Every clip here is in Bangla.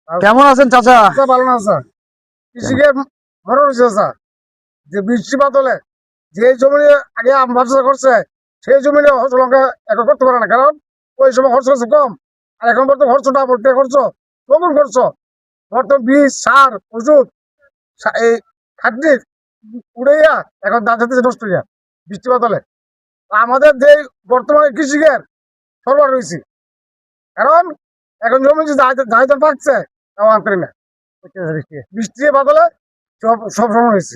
কেমন আছেন চাচা? ভালো না স্যার, কৃষিকে মনে হচ্ছে স্যার যে বৃষ্টিপাত হলে যে জমি আগে আম চাষ করছে সেই জমি লঙ্কা এখন করতে পারে না, কারণ ওই সময় খরচ হচ্ছে কম। আর এখন বর্তমান খরচটা ভর্তি খরচ কখন খরচ, বর্তমান বীজ সার ওষুধ এই খাদ্যের উড়াইয়া এখন দাঁত নষ্ট হইয়া বৃষ্টিপাত হলে আমাদের যে বর্তমানে কৃষিকের সরবরাহ রয়েছে, কারণ এখন জমি যে দায়িত্ব পাচ্ছে তাও আনতে না, বৃষ্টি বাদলে সব সময় হয়েছে।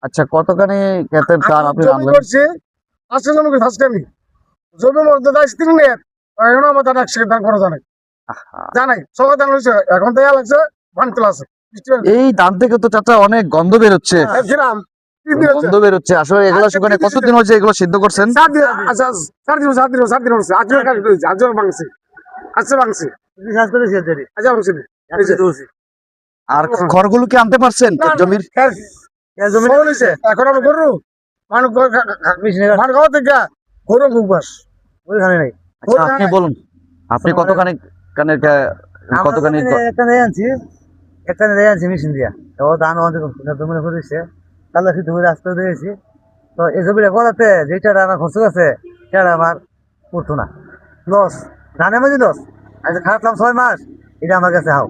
আচ্ছা কতখানি ক্ষেতের ধান আপনি জমি করছি, আজকে জমি করছি আজকে আমি জমির মধ্যে দায়িত্ব নিয়ে এখন আমার দাদা একসাথে ধান করা জানাই জানাই সবাই ধান হয়েছে, এখন তো লাগছে ধান তোলা আছে। এই ধান থেকে তো চাচা অনেক গন্ধ বেরোচ্ছে, গন্ধ বেরোচ্ছে। আসলে এগুলো শুকানে কতদিন হচ্ছে এগুলো সিদ্ধ করছেন? 7 দিন। আচ্ছা 4 দিন হচ্ছে আজকে কাজ করেছি, আজকে ভাঙছি, আজকে ভাঙছি, আচ্ছা ভাঙছি। আর খড়গুলো কি আনতে পারছেন জমির? এখন আমি গরু মানুষ খাওয়া থেকে গরু ঘুবাস ওইখানে নাই। আচ্ছা, আপনি বলুন আপনি কতখানি কতখানি আনছি মেশিন দিয়া ধান জমি করেছে তাহলে ধরে আসতে দিয়েছি। তো এই জমিটা করাতে যেটা আমার খরচ আছে সেটা আমার করতো না, লস ধানের মধ্যে লস। আচ্ছা খাটলাম 6 মাস, এটা আমার কাছে হাও।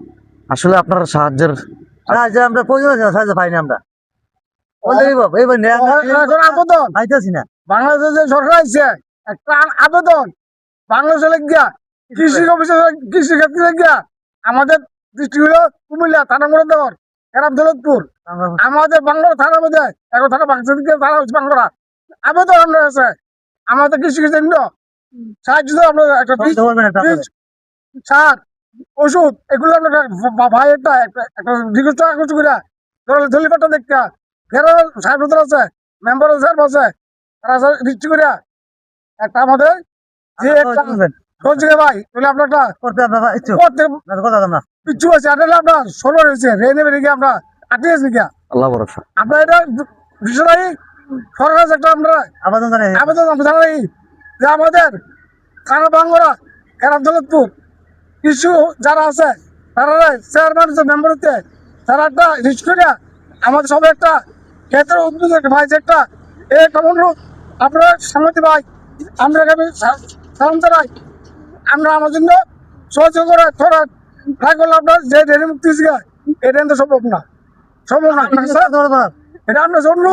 আসলে আপনার সাহায্যের আমরা প্রয়োজন আছে, সাহায্য পাইনি আমরা। পাইতেছি না। বাংলাদেশের যে সরকার আছে একটা আবেদন বাংলাদেশে গিয়া কৃষি অফিসে কৃষি ক্ষেত্রে গিয়া আমাদের ডিস্ট্রিক্ট হলো কুমিল্লা থানা করে দেওয়ার এরাম দৌলতপুর, আমাদের বাংলার থানার মধ্যে এখন থানা থানা হচ্ছে বাংলা আবেদন আমরা আছে আমাদের কৃষি ক্ষেত্রে সাহায্য আমরা একটা সার ওষুধ এগুলো আমরা ভাই একটা রিকোয়েস্ট করে ধলিপাটা দেখা ফেরার সাহেব আছে মেম্বার সাহেব আছে তারা রিচ করে একটা আমাদের যে একটা ভাই আপনার কিচ্ছু আছে আপনার সরব হয়েছে রেনে বেরিয়ে আমরা আটকেছি গিয়া আল্লাহ ভরসা। আপনার এটা বিষয় সরকার একটা আমরা আবেদন জানাই যে আমাদের খানা বাংলা এরা দৌলতপুর কিছু যারা আছে তারা চেয়ারম্যান মেম্বার হতে তারা একটা রিচ করে আমাদের সবাই একটা ক্ষেত্রে উদ্বোধন ভাই যে একটা অনুরোধ আপনারা সামনে ভাই আমরা সালাম জানাই, আমরা আমার জন্য সহযোগ করে থোড়া ট্রাই করলে আপনার যে রেডি মুক্তি এটা সম্ভব না, এটা আমরা জন্য